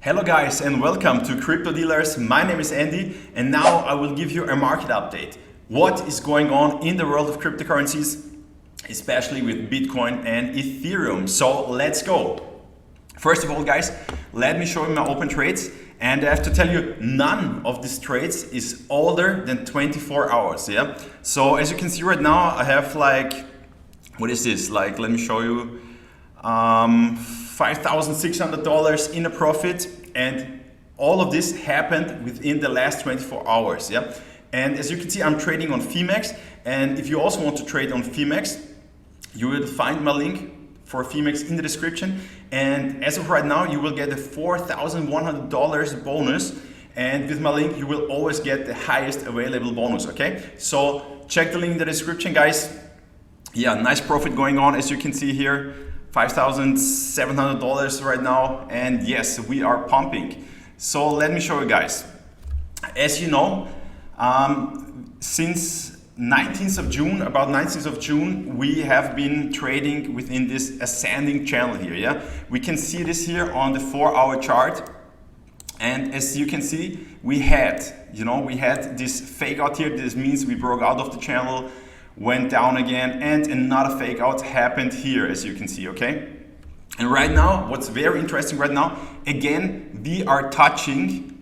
Hello guys and welcome to Crypto Dealers. My name is Andy and now I will give you a market update. What is going on in the world of cryptocurrencies, especially with Bitcoin and Ethereum. So let's go. First of all guys, let me show you my open trades, and I have to tell you none of these trades is older than 24 hours. Yeah. So as you can see right now I have what is this? Let me show you. $5,600 in a profit, and all of this happened within the last 24 hours. Yeah, and as you can see I'm trading on Phemex, and if you also want to trade on Phemex, you will find my link for Phemex in the description, and as of right now you will get a $4,100 bonus, and with my link you will always get the highest available bonus. Okay, so check the link in the description guys. Yeah, nice profit going on as you can see here. $5,700 right now, and yes, we are pumping. So let me show you guys. As you know, since 19th of June, about 19th of June, we have been trading within this ascending channel here. Yeah, we can see this here on the 4-hour chart, and as you can see, we had this fake out here. This means we broke out of the channel, went down again, and another fake out happened here, as you can see. Okay, and right now what's very interesting right now, again we are touching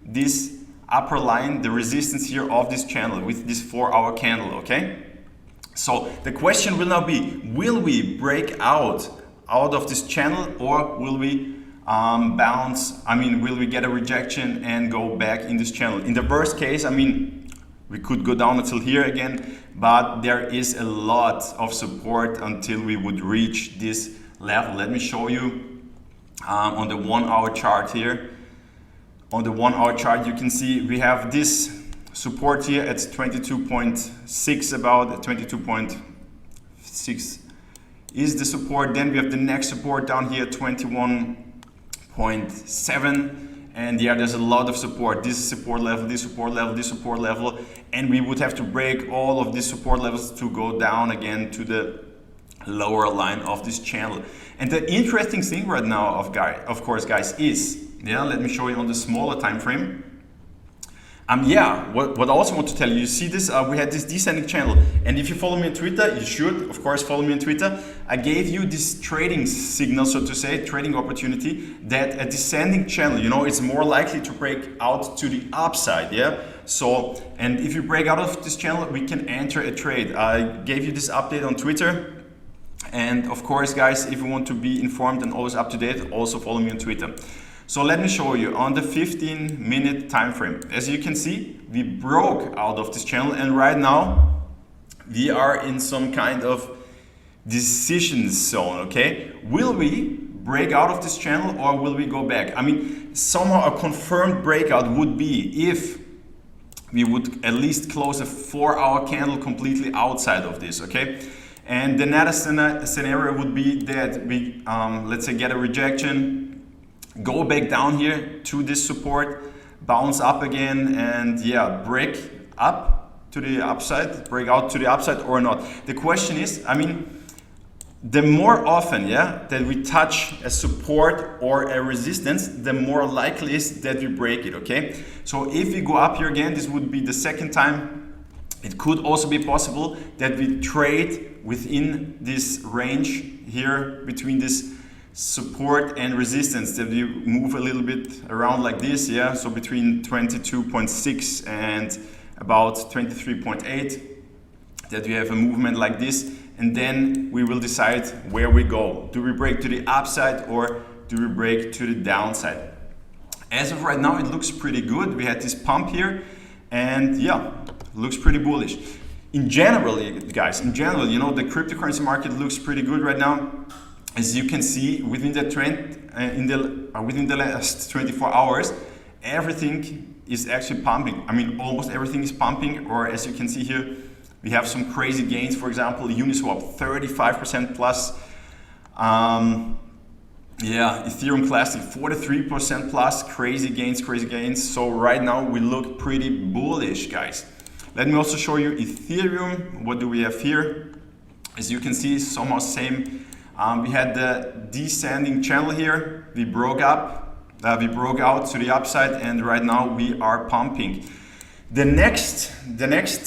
this upper line, the resistance here of this channel with this 4-hour candle. Okay, so the question will now be, will we break out of this channel, or will we bounce? Will we get a rejection and go back in this channel? In the worst case, we could go down until here again, but there is a lot of support until we would reach this level. Let me show you on the 1-hour chart here. On the 1-hour chart you can see we have this support here at 22.6, about 22.6 is the support. Then we have the next support down here, 21.7. And yeah, there's a lot of support. This support level, this support level, this support level, and we would have to break all of these support levels to go down again to the lower line of this channel. And the interesting thing right now, of course, guys, is, let me show you on the smaller time frame. What I also want to tell you, you see this, we had this descending channel, and if you follow me on Twitter, you should of course follow me on Twitter. I gave you this trading signal, so to say, trading opportunity, that a descending channel, it's more likely to break out to the upside. Yeah, so, and if you break out of this channel, we can enter a trade. I gave you this update on Twitter, and of course guys, if you want to be informed and always up to date, also follow me on Twitter. So let me show you on the 15-minute time frame. As you can see, we broke out of this channel, and right now we are in some kind of decision zone. Okay, will we break out of this channel or will we go back? Somehow a confirmed breakout would be if we would at least close a 4-hour candle completely outside of this. Okay, and another scenario would be that we let's say get a rejection, go back down here to this support, bounce up again, and yeah, break up to the upside, break out to the upside or not. The question is, the more often that we touch a support or a resistance, the more likely is that we break it. Okay, so if we go up here again, this would be the second time. It could also be possible that we trade within this range here between this support and resistance, that we move a little bit around like this. Yeah, so between 22.6 and about 23.8, that we have a movement like this, and then we will decide where we go. Do we break to the upside or do we break to the downside? As of right now it looks pretty good. We had this pump here, and yeah, looks pretty bullish. In general, guys, the cryptocurrency market looks pretty good right now. As you can see, within the trend, within the last 24 hours, everything is actually pumping. Almost everything is pumping, or as you can see here, we have some crazy gains. For example, Uniswap 35% plus. Ethereum Classic 43% plus, crazy gains. So right now we look pretty bullish, guys. Let me also show you Ethereum. What do we have here? As you can see, somehow same We had the descending channel here. We broke out to the upside, and right now we are pumping. The next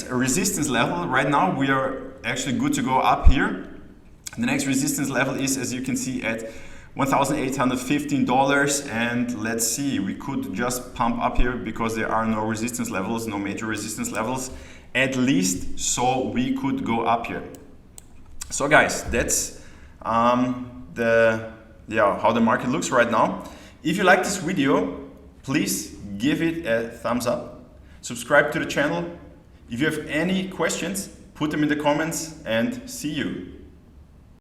resistance level, right now we are actually good to go up here. The next resistance level is, as you can see, at $1,815, and let's see, we could just pump up here because there are no resistance levels, no major resistance levels, at least, so we could go up here. So guys, that's how the market looks right now. If you like this video, please give it a thumbs up. Subscribe to the channel. If you have any questions, put them in the comments, and see you.